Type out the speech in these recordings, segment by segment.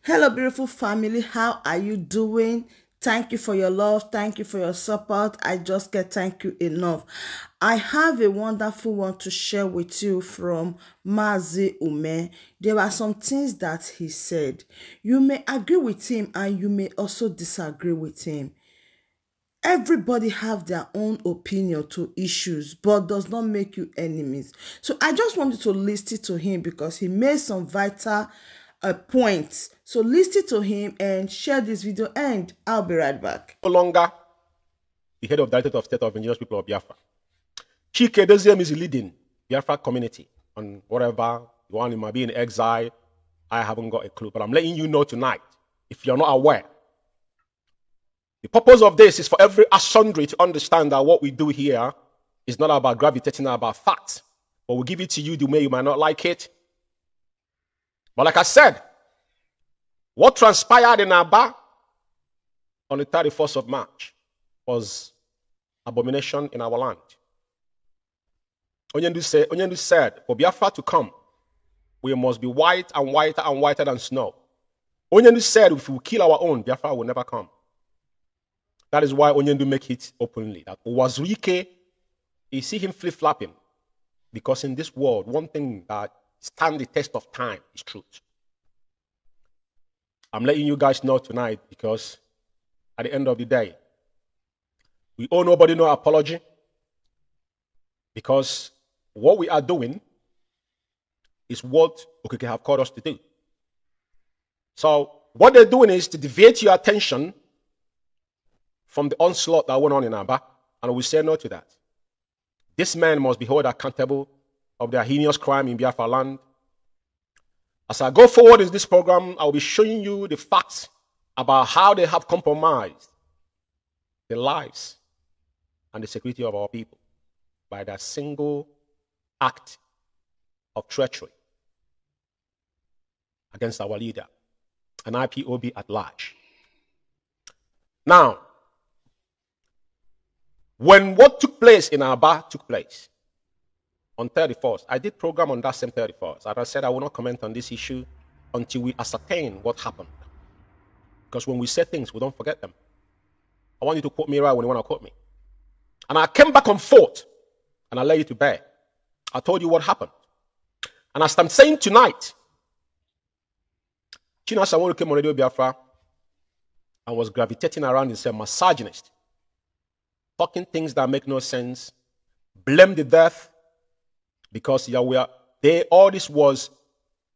Hello, beautiful family. How are you doing? Thank you for your love. Thank you for your support. I just can't thank you enough. I have a wonderful one to share with you from Mazi Umeh. There are some things that he said. You may agree with him and you may also disagree with him. Everybody have their own opinion to issues, but does not make you enemies. So I just wanted to listen to him because he made some vital points. So listen to him and share this video, and I'll be right back. No longer the head of Directorate of State of Indigenous People of Biafra. Chike Doziem is leading Biafra community on whatever you want. He might be in exile. I haven't got a clue, but I'm letting you know tonight, if you're not aware. The purpose of this is for every assembly to understand that what we do here is not about gravitating about facts, but we'll give it to you the way you might not like it. But like I said, what transpired in Aba on the 31st of March was abomination in our land. Onyendu said, for Biafra to come, we must be white and whiter and whiter than snow. Onyendu said, if we kill our own, Biafra will never come. That is why Onyendu make it openly. That Wazirike, you see him flip-flopping. Because in this world, one thing that stands the test of time is truth. I'm letting you guys know tonight because at the end of the day, we owe nobody no apology. Because what we are doing is what Okeke have called us to do. So what they're doing is to deviate your attention from the onslaught that went on in Aba, and we say no to that. This man must be held accountable of their heinous crime in Biafra land. As I go forward in this program, I will be showing you the facts about how they have compromised the lives and the security of our people by that single act of treachery against our leader and IPOB at large. Now, when what took place in Aba took place on 31st, I did program on that same 31st. And I said I will not comment on this issue until we ascertain what happened. Because when we say things, we don't forget them. I want you to quote me right when you want to quote me. And I came back on forth, and I lay you to bear. I told you what happened. And as I'm saying tonight, China Sanwo came on Radio Biafra and was gravitating around and said, misogynist, talking things that make no sense, blame the death, because all this was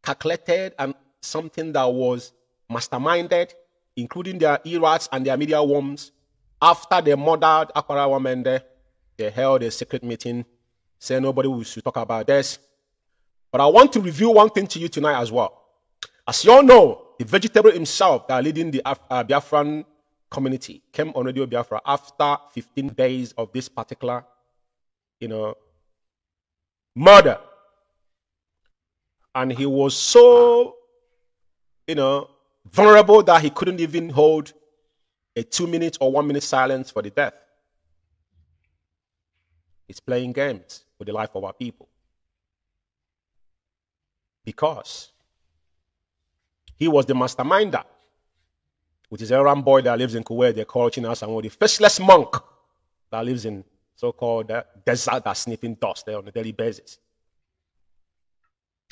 calculated and something that was masterminded, including their erats and their media worms. After they murdered Akwara Wamende, they held a secret meeting, saying nobody should talk about this. But I want to review one thing to you tonight as well. As you all know, the vegetable himself that leading the Biafran community came on Radio Biafra after 15 days of this particular, murder. And he was so, vulnerable that he couldn't even hold a 2-minute or 1-minute silence for the death. He's playing games with the life of our people. Because he was the masterminder, which is a Aram boy that lives in Kuwait. They call China Sanwo the faceless monk that lives in so-called desert that's sniffing dust there on a daily basis.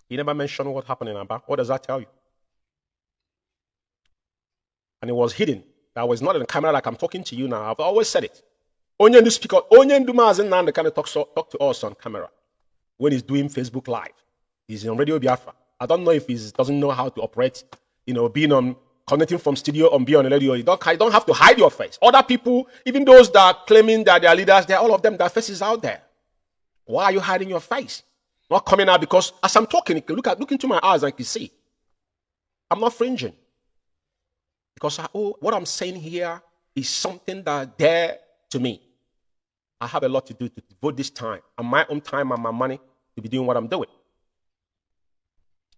He never mentioned what happened in Aba. What does that tell you? And it was hidden. That was not in the camera like I'm talking to you now. I've always said it. Onyendu speaker, Onyendu Mazi now kind of talk to us on camera when he's doing Facebook Live. He's on Radio Biafra. I don't know if he doesn't know how to operate, being on connecting from studio and be on the radio. You don't have to hide your face. Other people, even those that are claiming that they are leaders, all of them, their faces out there. Why are you hiding your face? Not coming out because as I'm talking, look into my eyes and you can see. I'm not fringing. Because what I'm saying here is something that dear to me. I have a lot to do to devote this time and my own time and my money to be doing what I'm doing.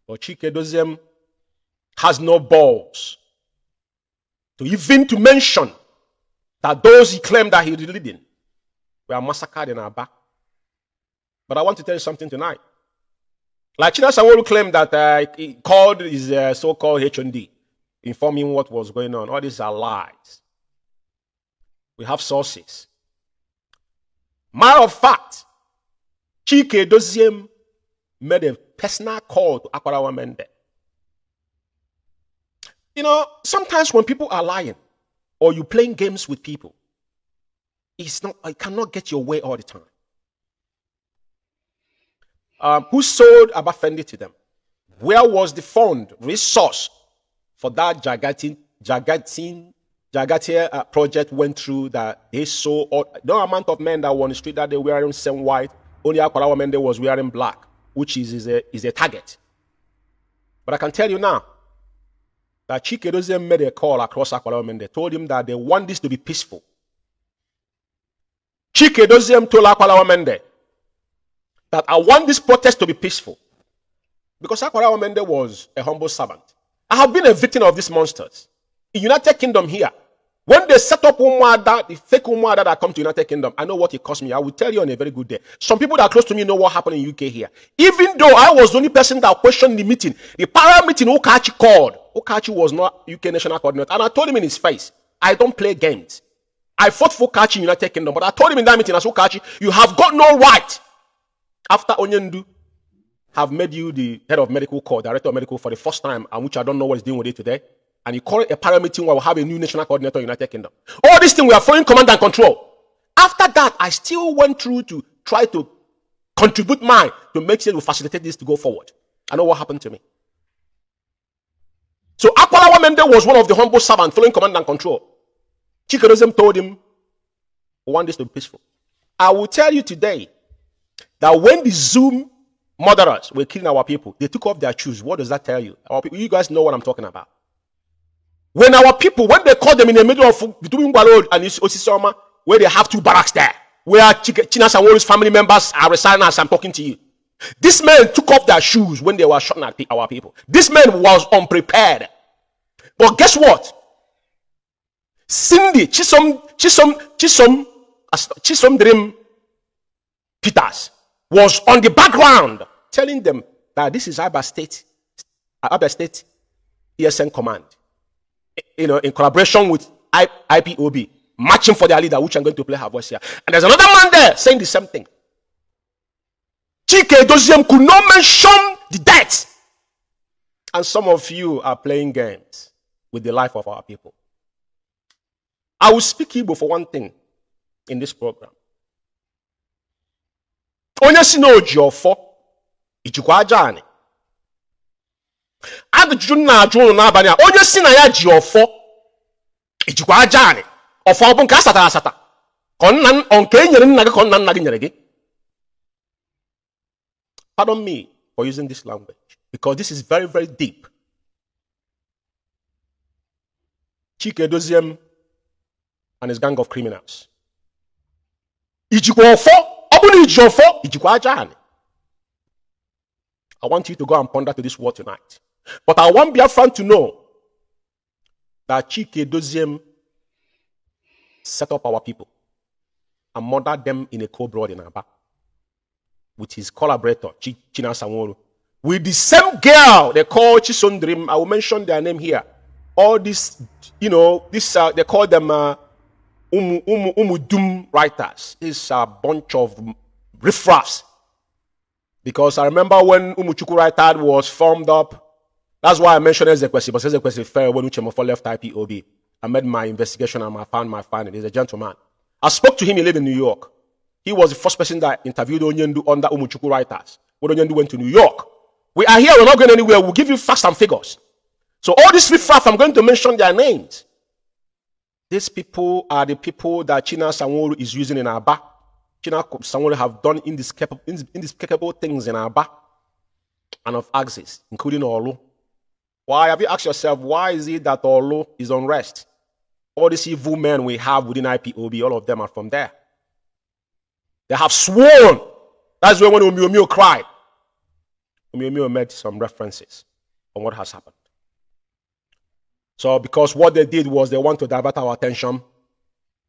But Chike Doziem has no balls to even to mention that those he claimed that he was leading were massacred in Aba. But I want to tell you something tonight. Like China Sanwo claimed that he called his so-called H&D. informing what was going on. All these are lies. We have sources. Matter of fact, Chike Doziem made a personal call to Akwarawa Mende. You know, sometimes when people are lying or you playing games with people, I cannot get your way all the time. Who sold Abafendi to them? Where was the fund, resource for that Jagatia project went through that they saw no amount of men that were on the street that they were wearing same white, only Akwarawa Mende was wearing black, which is a target. But I can tell you now that Chike Doziem made a call across Akwarawa Mende, told him that they want this to be peaceful. Chike Doziem told Akwarawa Mende that I want this protest to be peaceful. Because Akwarawa Mende was a humble servant. I have been a victim of these monsters. In United Kingdom here, when they set up Umuada, the fake Umuada that come to United Kingdom, I know what it cost me. I will tell you on a very good day. Some people that are close to me know what happened in UK here. Even though I was the only person that questioned the meeting, the para meeting Okachi called. Okachi was not UK national coordinator. And I told him in his face, I don't play games. I fought for Okachi in United Kingdom, but I told him in that meeting, I said, Okachi, you have got no right. After Onyendu have made you the head of medical corps, director of medical for the first time, and which I don't know what he's doing with it today, and you call it a para meeting where we'll have a new national coordinator in the United Kingdom. All these things we are following command and control. After that, I still went through to try to contribute mine to make sure we facilitate this to go forward. I know what happened to me. So Akwarawa Mende was one of the humble servants following command and control. Chike Doziem told him, we want this to be peaceful. I will tell you today that when the Zoom murderers were killing our people, they took off their shoes. What does that tell you? Our people, you guys know what I'm talking about. When our people, when they caught them in the middle of between Road and Osetigo, where they have two barracks there, where China Sanwo-Olu's family members are residing as I'm talking to you. This man took off their shoes when they were shooting at our people. This man was unprepared. But guess what? Cindy, Chisom Dream Peters was on the background telling them that this is Abba State ESN Command, you know, in collaboration with Ipob, matching for their leader, which I'm going to play her voice here. And there's another man there saying the same thing. Chike Doziem could not mention the death. And some of you are playing games with the life of our people. I will speak Igbo for one thing in this program. Onye si na oji ofo ijikwa aja ani. Ajụjụ na ajụ unu n'abalị a, onye si na ya ji ofo ijikwa aja ani. Ofo ọ bụ nke asatara asata. Ka nke enyere nna gị ka nna gị nyere gị. Pardon me for using this language, because this is very, very deep. Chike Doziem and his gang of criminals. Ijikwa ofo. I want you to go and ponder to this word tonight. But I want Biafran to know that Chike Doziem set up our people and murdered them in a cold blood in Aba with his collaborator, China Sanwo-Olu. With the same girl they call Chisom Dream. I will mention their name here. All this, you know, they call them Umudum writers. This is a bunch of riffraffs. Because I remember when Umuchuku writer was formed up, that's why I mentioned Ezekwesi, but Ezekwesi fell when Uchemofo left Ipob. I made my investigation and I found my finding. He's a gentleman. I spoke to him, he lived in New York. He was the first person that interviewed Onyendu under Umuchuku writers. When Onyendu went to New York. We are here, we're not going anywhere. We'll give you facts and figures. So all these riffraff, I'm going to mention their names. These people are the people that China Sanwo-Olu is using in Aba. China Sanwo-Olu have done indescribable things in Aba and of Axis, including Olu. Why have you asked yourself, why is it that Olu is unrest? All these evil men we have within Ipob, all of them are from there. They have sworn. That's when Umeh cried. Umeh made some references on what has happened. So because what they did was they want to divert our attention,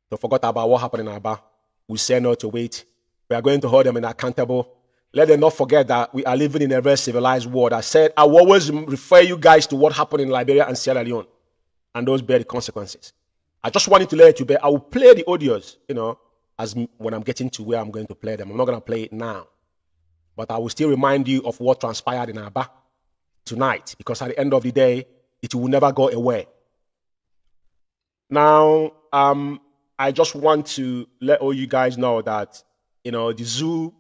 they forgot about what happened in Aba. We say no to it. We are going to hold them accountable. Let them not forget that we are living in a very civilized world. I said I will always refer you guys to what happened in Liberia and Sierra Leone. and those bear the consequences. I just wanted to let you bear. I will play the audios, as when I'm getting to where I'm going to play them. I'm not going to play it now. But I will still remind you of what transpired in Aba tonight, because at the end of the day, it will never go away. Now, I just want to let all you guys know that, the zoo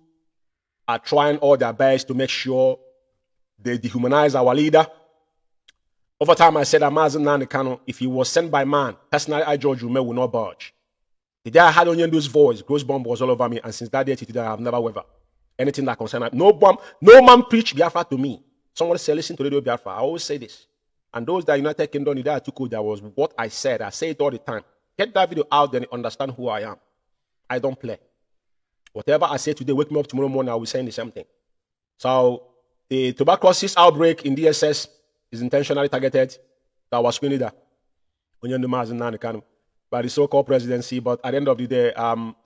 are trying all their best to make sure they dehumanize our leader. Over time, I said that Mazi Kano, if he was sent by man, personally, I, George Umeh, will not budge. The day I had Onyendu's voice, Gross Bomb was all over me, and since that day to today, I have never ever anything that concerns no man preach Biafra to me. Someone say, listen to Radio Biafra. I always say this. And those that United Kingdom, the day I took over, that was what I said. I say it all the time. Get that video out there and understand who I am. I don't play. Whatever I say today, wake me up tomorrow morning, I will say the same thing. So, the tuberculosis outbreak in DSS is intentionally targeted. That was screen leader by the so-called presidency. But at the end of the day,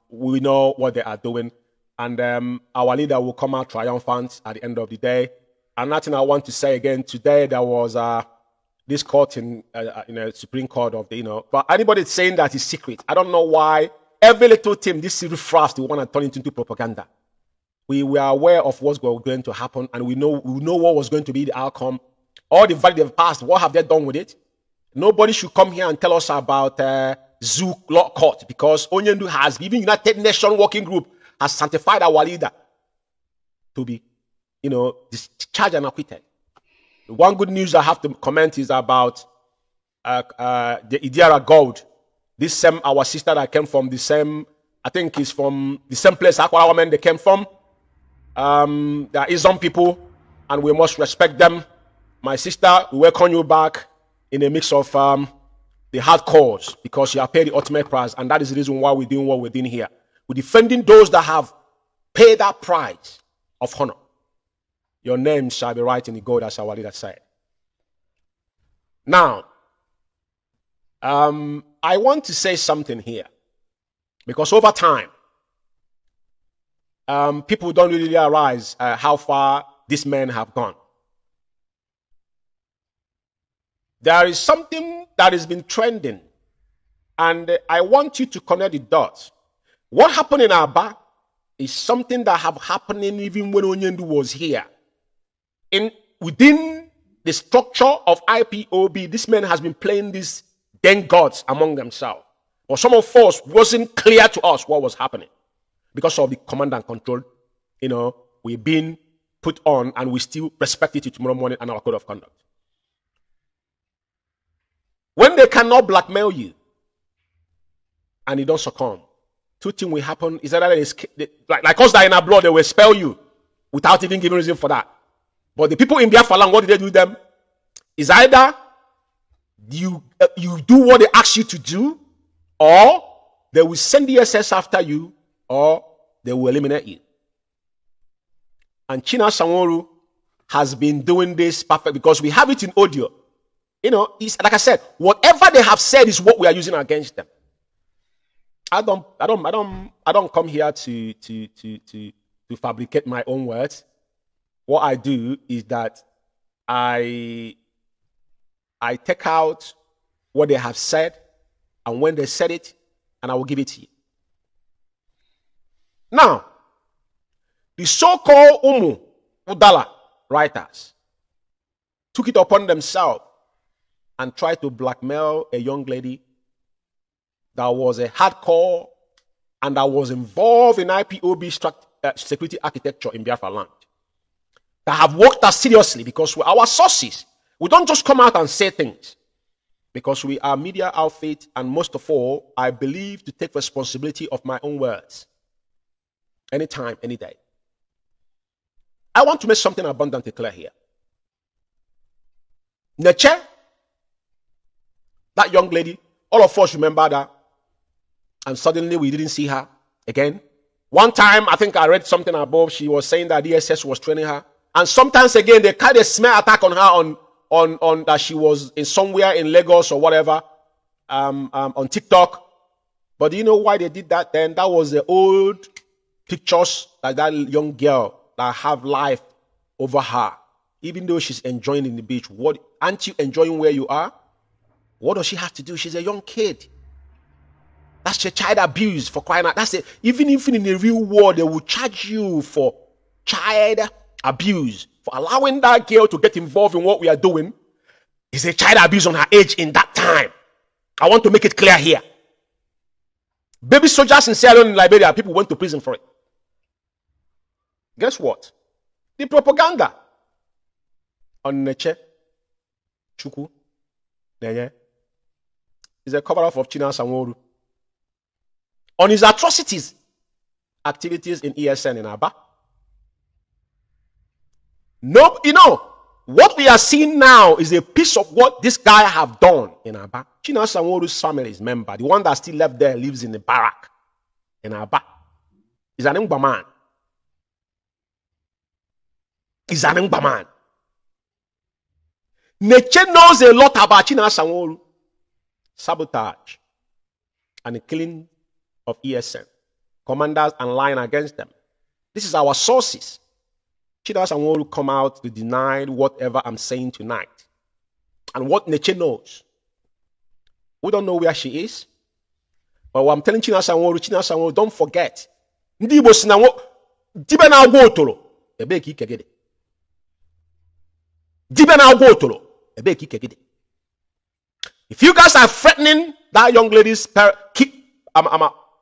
we know what they are doing. And our leader will come out triumphant at the end of the day. And nothing I want to say again, today there was this court in a Supreme Court of the, but anybody saying that is secret. I don't know why every little thing, this fast, they want to turn it into propaganda. We were aware of what's going to happen, and we know what was going to be the outcome. All the value they've passed, what have they done with it? Nobody should come here and tell us about zoo law court, because Onyendu has, even United Nations Working Group has sanctified our leader to be, discharged and acquitted. The one good news I have to comment is about the Idiara Gold. This same, our sister that came from the same, I think is from the same place Aqua women they came from. There is some people, and we must respect them. My sister, we welcome you back in a mix of the hard cause, because you have paid the ultimate price, and that is the reason why we're doing what we're doing here. We're defending those that have paid that price of honor. Your name shall be right in the gold, as our leader said. Now, I want to say something here, because over time, people don't really realize how far these men have gone. There is something that has been trending, and I want you to connect the dots. What happened in Aba is something that have happened even when Onyendu was here. Within the structure of IPOB, this man has been playing these then gods among themselves. But some of us wasn't clear to us what was happening because of the command and control, we've been put on, and we still respect it tomorrow morning and our code of conduct. When they cannot blackmail you and you don't succumb, two things will happen. Is that like us that in our blood, they will expel you without even giving reason for that. But the people in Biafra land, what did they do with them? Is either you do what they ask you to do, or they will send the SS after you, or they will eliminate you. And China Sanworu has been doing this perfect, because we have it in audio. It's like I said, whatever they have said is what we are using against them. I don't come here to fabricate my own words. What I do is that I take out what they have said, and when they said it, and I will give it to you. Now, the so-called Udala writers took it upon themselves and tried to blackmail a young lady that was a hardcore and that was involved in IPOB security architecture in Biafra land, that have worked us seriously, because we're our sources. We don't just come out and say things, because we are media outfit, and most of all, I believe to take responsibility of my own words. Anytime, any day. I want to make something abundantly clear here. Neche, that young lady, all of us remember that, and suddenly we didn't see her again. One time, I think I read something above, she was saying that DSS was training her, and sometimes again, they kind of smear attack on her on that she was in somewhere in Lagos or whatever, on TikTok. But do you know why they did that then? That was the old pictures like that young girl that have life over her, even though she's enjoying in the beach. What, aren't you enjoying where you are? What does she have to do? She's a young kid. That's your child abuse, for crying out. That's it. Even if in the real world, they will charge you for child abuse, for allowing that girl to get involved in what we are doing. It's a child abuse on her age in that time. I want to make it clear here. Baby soldiers in Sierra Leone in Liberia, people went to prison for it. Guess what? The propaganda on Neche, Chuku, Nenye, is a cover-up of China Sanworu. On his atrocities, activities in ESN in Aba. No, you know, what we are seeing now is a piece of what this guy have done in Aba. China Sanworu's family is member. The one that still left there lives in the barrack in Aba. He's an Ngba man. He's an Ngba man. Neche knows a lot about China Sanworu. Sabotage and the killing of ESN. Commanders and lying against them. This is our sources. China Sanworu come out to deny whatever I'm saying tonight. And what Neche knows. We don't know where she is. But what I'm telling China Sanworu, don't forget. Ndi Igbo si na dibe na agwa otoro, ebe ka ike gide. Dibe na agwa otoro, ebe ka ike gide. If you guys are threatening that young lady's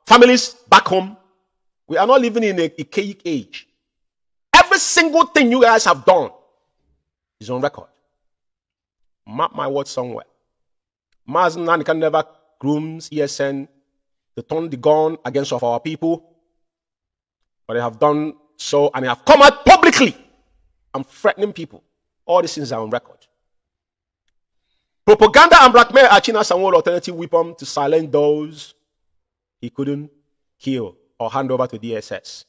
families back home, we are not living in a archaic age. Every single thing you guys have done is on record. Mark my words somewhere. Mazi can never grooms ESN to turn the gun against of our people. But they have done so, and they have come out publicly and threatening people. All these things are on record. Propaganda and blackmail are China Sanworu's alternative weapon to silence those he couldn't kill or hand over to DSS.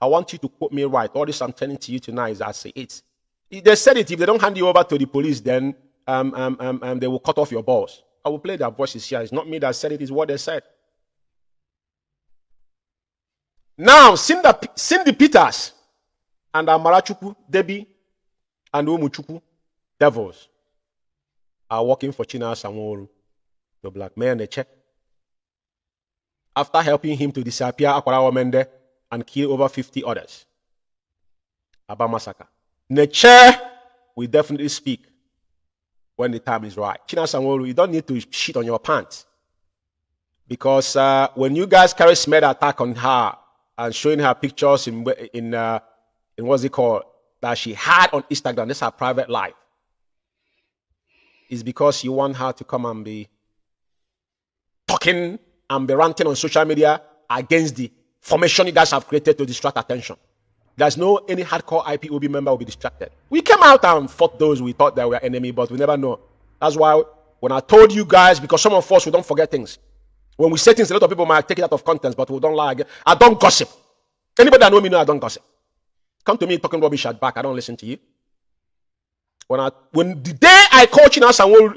I want you to quote me right. All this I'm telling to you tonight is I say it. They said it, if they don't hand you over to the police, then they will cut off your balls. I will play their voices here. It's not me that said it, it's what they said. Now, Cindy Peters and Amarachuku, Debbie, and Umuchuku, devils, are working for China Sanworu to blackmail Neche. After helping him to disappear Akwara Womende and kill over 50 others. Aba massacre. Neche will definitely speak when the time is right. China Sanworu, you don't need to shit on your pants. Because when you guys carry smear attack on her and showing her pictures in what's it called, that she had on Instagram, this is her private life, is because you want her to come and be talking and be ranting on social media against the formation you guys have created to distract attention. There's no any hardcore IPOB member will be distracted. We came out and fought those we thought that were enemy, but we never know. That's why when I told you guys, because some of us, we don't forget things. When we say things, a lot of people might take it out of context, but we don't lie again. I don't gossip. Anybody that know me know I don't gossip. Come to me talking rubbish at back, I don't listen to you. When the day I called China Sanworu,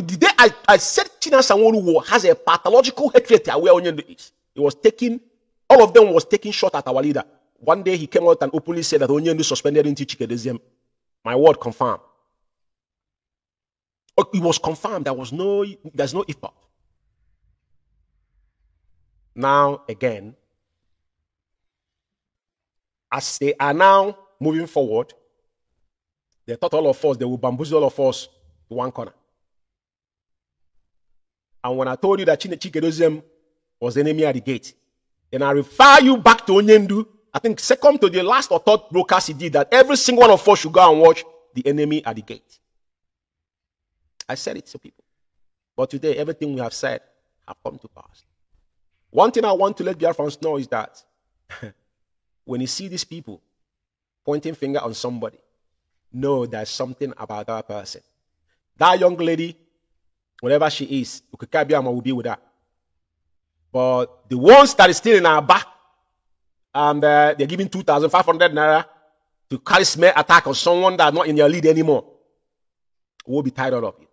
the day I said China Sanworu has a pathological hatred to where Onyendu is. It was taking, all of them was taking shot at our leader. One day he came out and openly said that Onyendu suspended into Chikedesium. My word confirmed. It was confirmed. There's no Ipob. Now again, as they are now moving forward, they thought all of us, they will bamboozle all of us to one corner. And when I told you that Chikedesium was the enemy at the gate, then I refer you back to Onyendu. I think second to the last or third broadcast he did, that every single one of us should go and watch the enemy at the gate. I said it to people. But today, everything we have said have come to pass. One thing I want to let Biafrans know is that when you see these people pointing finger on somebody, know there's something about that person. That young lady, whatever she is, Ukikabiama will be with her. But the ones that is still in our back, and they're giving 2,500 naira to carry smear attack on someone that's not in your lead anymore, will be tired of it.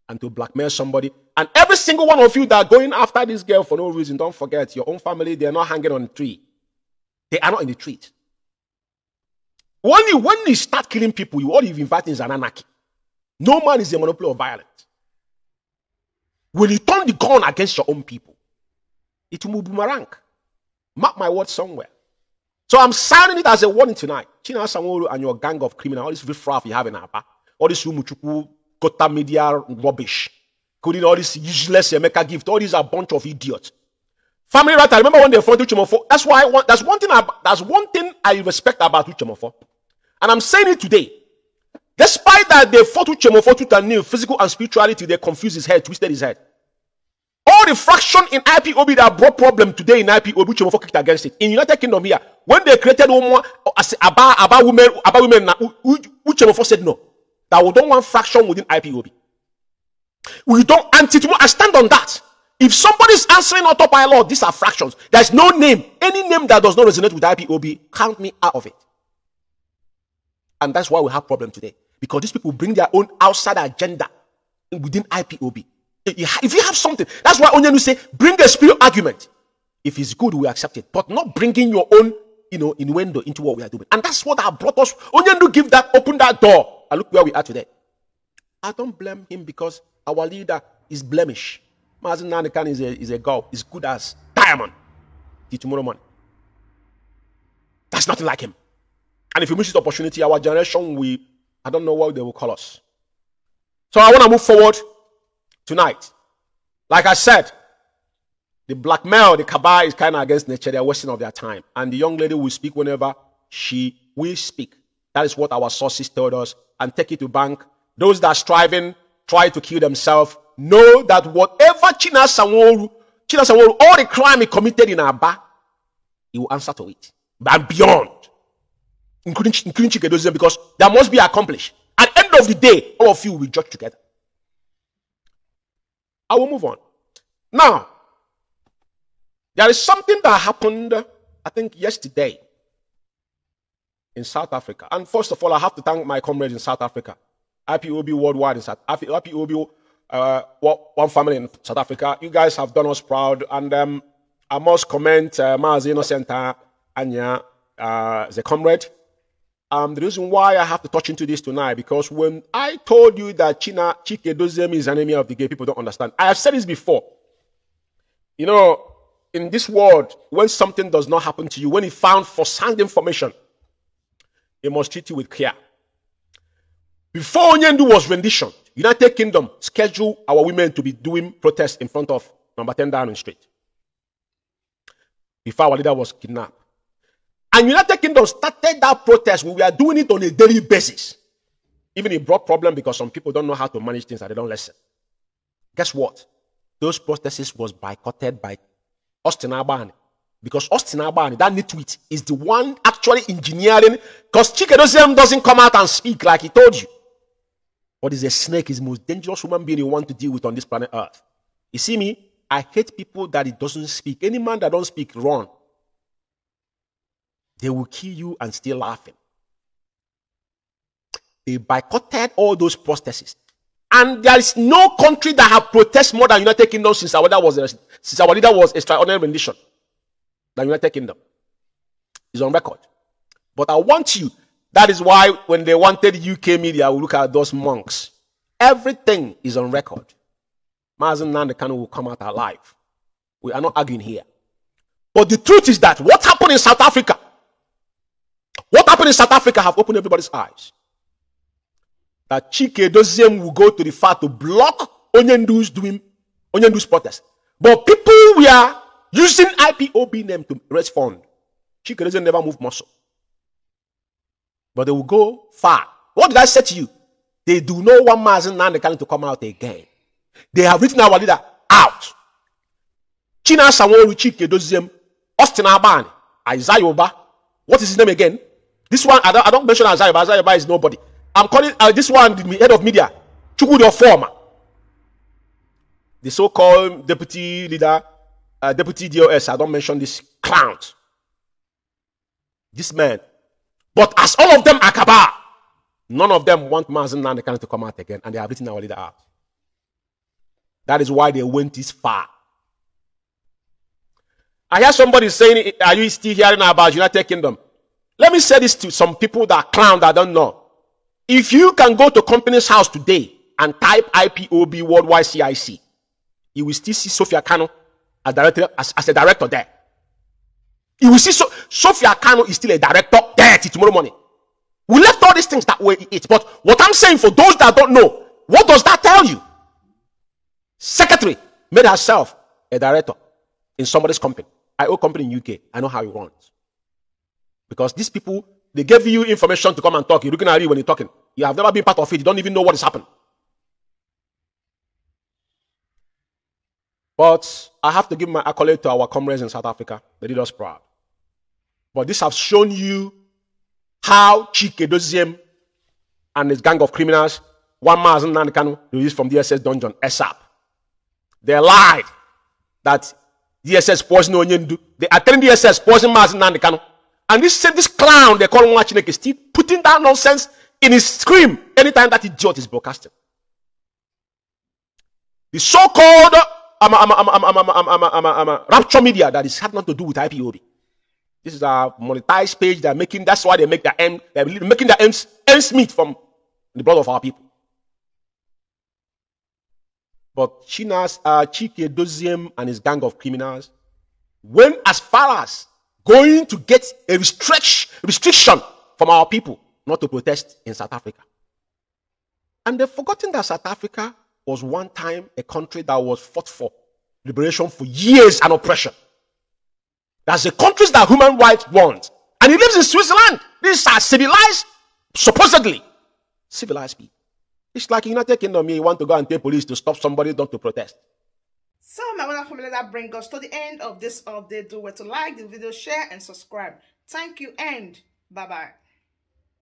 And to blackmail somebody. And every single one of you that are going after this girl for no reason, don't forget, your own family, they're not hanging on the tree. They are not in the tree. When you start killing people, you all you've invited is an anarchy. No man is a monopoly of violence. When you turn the gun against your own people, it will boomerang. Mark my words somewhere. So I'm sounding it as a warning tonight. China Sanwo and your gang of criminals, all this riffraff you have in Aba, all this Umuchuku, Kota media rubbish, including all this useless Emeka gift, all these are a bunch of idiots. Family right, I remember when they fought Uchemofo. That's why that's one thing I respect about Uchemofo. And I'm saying it today. Despite that they fought Uchemofo tooth and nail, physical and spirituality, they confused his head, twisted his head. All the fraction in IPOB that brought problem today in IPOB, Uchemofo kicked against it. In United Kingdom here, when they created about women, Uchemofo said no. That we don't want fraction within IPOB. We don't, I stand on that. If somebody is answering autopilot, these are fractions. There's no name. Any name that does not resonate with IPOB, count me out of it. And that's why we have problem today. Because these people bring their own outside agenda within IPOB. If you have something, that's why Onyenu say, bring a spirit argument. If it's good, we accept it. But not bringing your own, innuendo into what we are doing. And that's what brought us. Onyenu open that door. And look where we are today. I don't blame him because our leader is blemish. Mazi Nanikan is a girl. Is good as diamond. Till tomorrow morning. That's nothing like him. And if we miss this opportunity, our generation, I don't know what they will call us. So I want to move forward tonight. Like I said, the blackmail, the cabal is kind of against nature. They're wasting of their time. And the young lady will speak whenever she will speak. That is what our sources told us. And take it to bank. Those that are striving, try to kill themselves, know that whatever China Sanwo, all the crime he committed in Aba, he will answer to it. And beyond. Including Chikedozie, because that must be accomplished. At the end of the day, all of you will judge together. I will move on. Now, there is something that happened, I think, yesterday in South Africa. And first of all, I have to thank my comrades in South Africa. IPOB worldwide in South Africa. IPOB, one family in South Africa. You guys have done us proud. And I must commend Mazi Innocenta Anya, the comrade. The reason why I have to touch into this tonight, because when I told you that Chikedozie is an enemy of the gay, people don't understand. I have said this before. In this world, when something does not happen to you, when he found first-hand information, he must treat you with care. Before Onyendu was renditioned, United Kingdom scheduled our women to be doing protests in front of number 10 Downing Street. Before our leader was kidnapped. And United Kingdom started that protest. We were doing it on a daily basis. Even it brought problem because some people don't know how to manage things and they don't listen. Guess what? Those protests was boycotted by Austin Abani. Because Austin Abani, that nitwit, is the one actually engineering. Because Chikedozie doesn't come out and speak like he told you. But is a snake, is the most dangerous human being you want to deal with on this planet Earth. You see me? I hate people that it doesn't speak. Any man that don't speak, run. They will kill you and still laughing. They boycotted all those protests. And there is no country that have protested more than United Kingdom since our leader was extraordinary rendition than United Kingdom. It's on record. But I want you, that is why when they wanted UK media, we look at those monks. Everything is on record. Mazi Nanikan will come out alive. We are not arguing here. But the truth is that what happened in South Africa, have opened everybody's eyes. That Chikedozie will go to the far to block Onyendu's protest. But people were using IPOB name to raise fund. Chikedozie never moved muscle. But they will go far. What did I say to you? They do not want Mazi Nanikan to come out again. They have written our leader out. China Sanwo Chikedozie, Austin Abani, Isaiah Oba. What is his name again? This one, I don't mention Isaiah, but Isaiah is nobody. I'm calling this one the head of media, Chukwudi Former. The so-called deputy leader, deputy DOS. I don't mention this clown. This man. But as all of them are cabal, none of them want Mazi Nanikan to come out again, and they have written our leader out. That is why they went this far. I hear somebody saying, are you still hearing about United Kingdom? Let me say this to some people that clown that don't know. If you can go to company's house today and type IPOB Worldwide CIC, you will still see Sophia Kano as a director there. You will see Sophia Kano is still a director there till tomorrow morning. We left all these things that way it. But what I'm saying for those that don't know, what does that tell you? Secretary made herself a director in somebody's company. I own company in UK. I know how it runs. Because these people, they gave you information to come and talk. You're looking at it when you're talking. You have never been part of it. You don't even know what is happening. But I have to give my accolade to our comrades in South Africa. They did us proud. But this has shown you how Chike Doziem and his gang of criminals, one Mazi Nnamdi released from DSS dungeon, ASAP. They lied that DSS poisoned Onyendu. They attended DSS poisoned Mazi Nnamdi. And this clown they call Mwachineke is still putting that nonsense in his scream anytime that idiot is broadcasting. The so-called rapture media that is had nothing to do with IPOB. This is a monetized page. They're making. That's why they make their end. They're making their ends meet from the blood of our people. But Chike Doziem and his gang of criminals went as far as going to get a restriction from our people not to protest in South Africa. And they've forgotten that South Africa was one time a country that was fought for liberation for years and oppression. That's the countries that human rights want. And he lives in Switzerland. These are civilized, supposedly civilized people. It's like United Kingdom, you want to go and pay police to stop somebody not to protest. So my wonderful family, that brings us to the end of this update. Do well to like the video, share, and subscribe. Thank you, and bye-bye.